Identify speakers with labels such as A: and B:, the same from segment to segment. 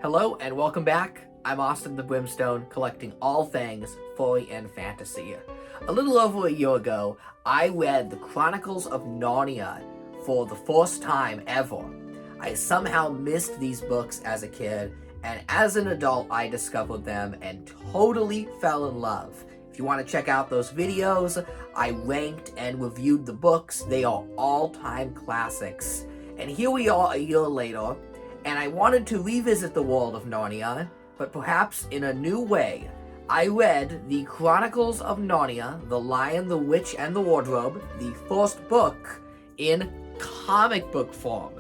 A: Hello and welcome back. I'm Austin the Brimstone, collecting all things folly and fantasy. A little over a year ago, I read the Chronicles of Narnia for the first time ever. I somehow missed these books as a kid, and as an adult I discovered them and totally fell in love. If you want to check out those videos, I ranked and reviewed the books. They are all-time classics. And here we are a year later, and I wanted to revisit the world of Narnia, but perhaps in a new way. I read the Chronicles of Narnia, The Lion, the Witch, and the Wardrobe, the first book, in comic book form.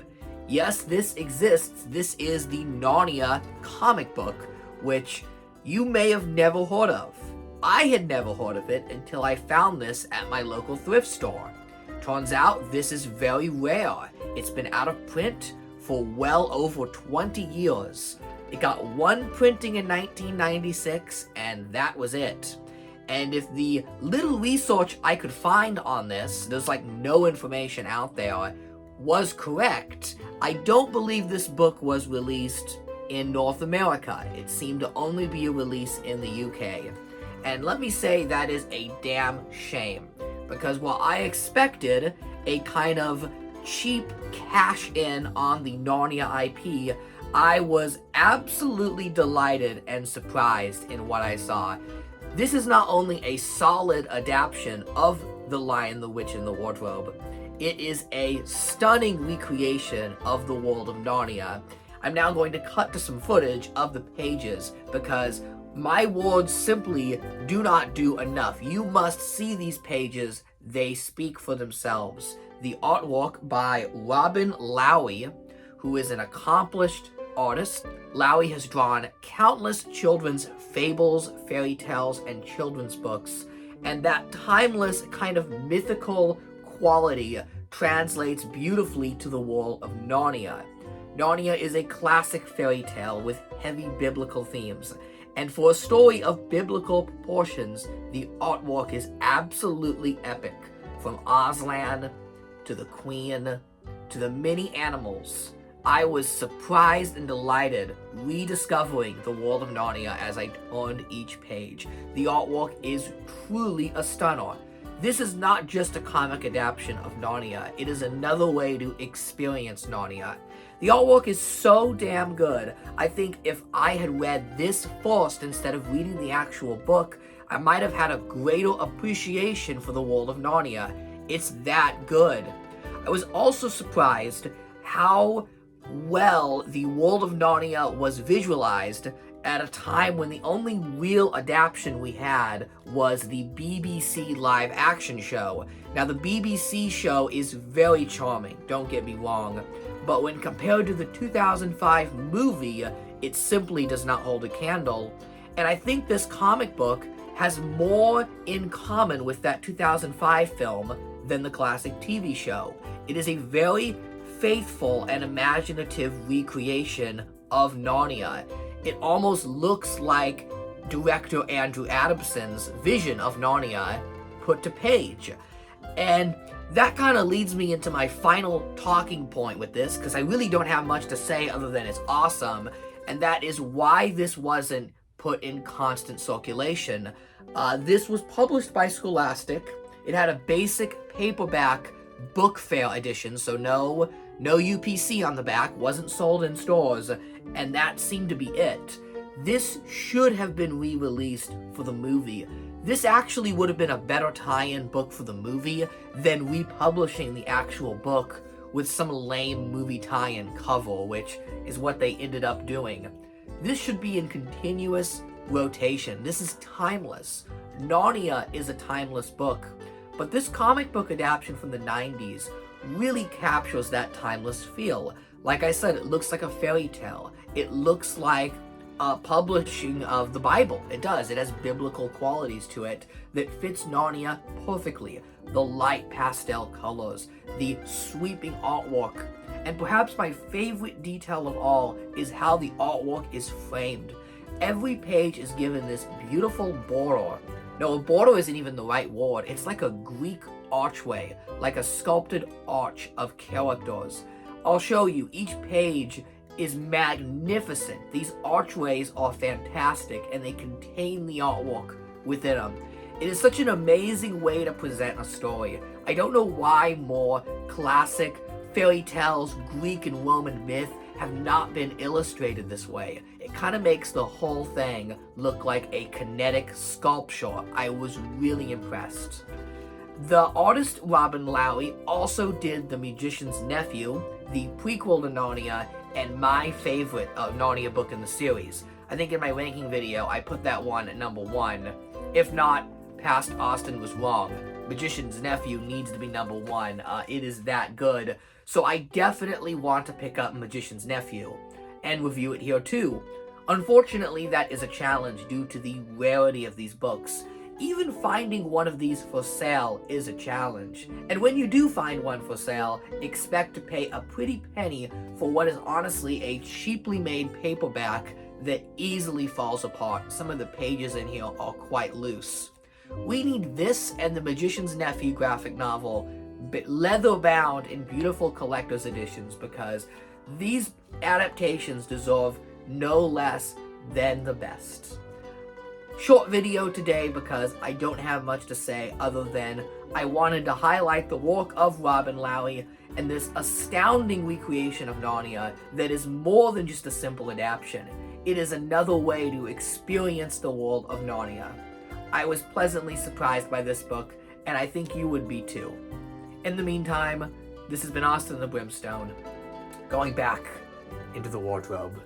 A: Yes, this exists. This is the Narnia comic book, which you may have never heard of. I had never heard of it until I found this at my local thrift store. Turns out this is very rare. It's been out of print for well over 20 years. It got one printing in 1996, and that was it. And if the little research I could find on this, there's like no information out there, was correct, I don't believe this book was released in North America. It seemed to only be a release in the UK. And let me say that is a damn shame, because while I expected a kind of cheap cash in on the Narnia IP, I was absolutely delighted and surprised in what I saw. This is not only a solid adaptation of The Lion, the Witch, and the Wardrobe, it is a stunning recreation of the world of Narnia. I'm now going to cut to some footage of the pages because my words simply do not do enough. You must see these pages. They speak for themselves. The artwork by Robin Lowy, who is an accomplished artist. Lowy has drawn countless children's fables, fairy tales, and children's books, and that timeless kind of mythical quality translates beautifully to the world of Narnia. Narnia is a classic fairy tale with heavy biblical themes, and for a story of biblical proportions, the artwork is absolutely epic. From Aslan to the Queen to the many animals, I was surprised and delighted rediscovering the world of Narnia as I turned each page. The artwork is truly a stunner. This is not just a comic adaptation of Narnia, it is another way to experience Narnia. The artwork is so damn good. I think if I had read this first instead of reading the actual book, I might have had a greater appreciation for the world of Narnia. It's that good. I was also surprised how well the world of Narnia was visualized at a time when the only real adaptation we had was the BBC live action show. Now, the BBC show is very charming, don't get me wrong, but when compared to the 2005 movie, it simply does not hold a candle. And I think this comic book has more in common with that 2005 film than the classic TV show. It is a very faithful and imaginative recreation of Narnia. It almost looks like director Andrew Adaption's vision of Narnia put to page. And that kind of leads me into my final talking point with this, because I really don't have much to say other than it's awesome, and that is why this wasn't put in constant circulation. This was published by Scholastic. It had a basic paperback book fair edition, so no UPC on the back, wasn't sold in stores, and that seemed to be it. This should have been re-released for the movie. This actually would have been a better tie-in book for the movie than republishing the actual book with some lame movie tie-in cover, which is what they ended up doing. This should be in continuous rotation. This is timeless. Narnia is a timeless book, but this comic book adaptation from the 90s really captures that timeless feel. Like I said, it looks like a fairy tale. It looks like a publishing of the Bible. It does. It has biblical qualities to it that fits Narnia perfectly. The light pastel colors, the sweeping artwork, and perhaps my favorite detail of all is how the artwork is framed. Every page is given this beautiful border. No, a border isn't even the right word. It's like a Greek archway, like a sculpted arch of characters. I'll show you. Each page is magnificent. These archways are fantastic, and they contain the artwork within them. It is such an amazing way to present a story. I don't know why more classic fairy tales, Greek and Roman myth have not been illustrated this way. It kind of makes the whole thing look like a kinetic sculpture. I was really impressed. The artist Robin Lowry also did The Magician's Nephew, the prequel to Narnia, and my favorite Narnia book in the series. I think in my ranking video, I put that one at number 1. If not, Past Austin was wrong. Magician's Nephew needs to be number 1. It is that good. So I definitely want to pick up Magician's Nephew and review it here too. Unfortunately, that is a challenge due to the rarity of these books. Even finding one of these for sale is a challenge. And when you do find one for sale, expect to pay a pretty penny for what is honestly a cheaply made paperback that easily falls apart. Some of the pages in here are quite loose. We need this and The Magician's Nephew graphic novel leather bound in beautiful collector's editions, because these adaptations deserve no less than the best. Short video today because I don't have much to say other than I wanted to highlight the work of Robin Lowry and this astounding recreation of Narnia that is more than just a simple adaptation. It is another way to experience the world of Narnia. I was pleasantly surprised by this book, and I think you would be too. In the meantime, this has been Austin the Brimstone, going back into the wardrobe.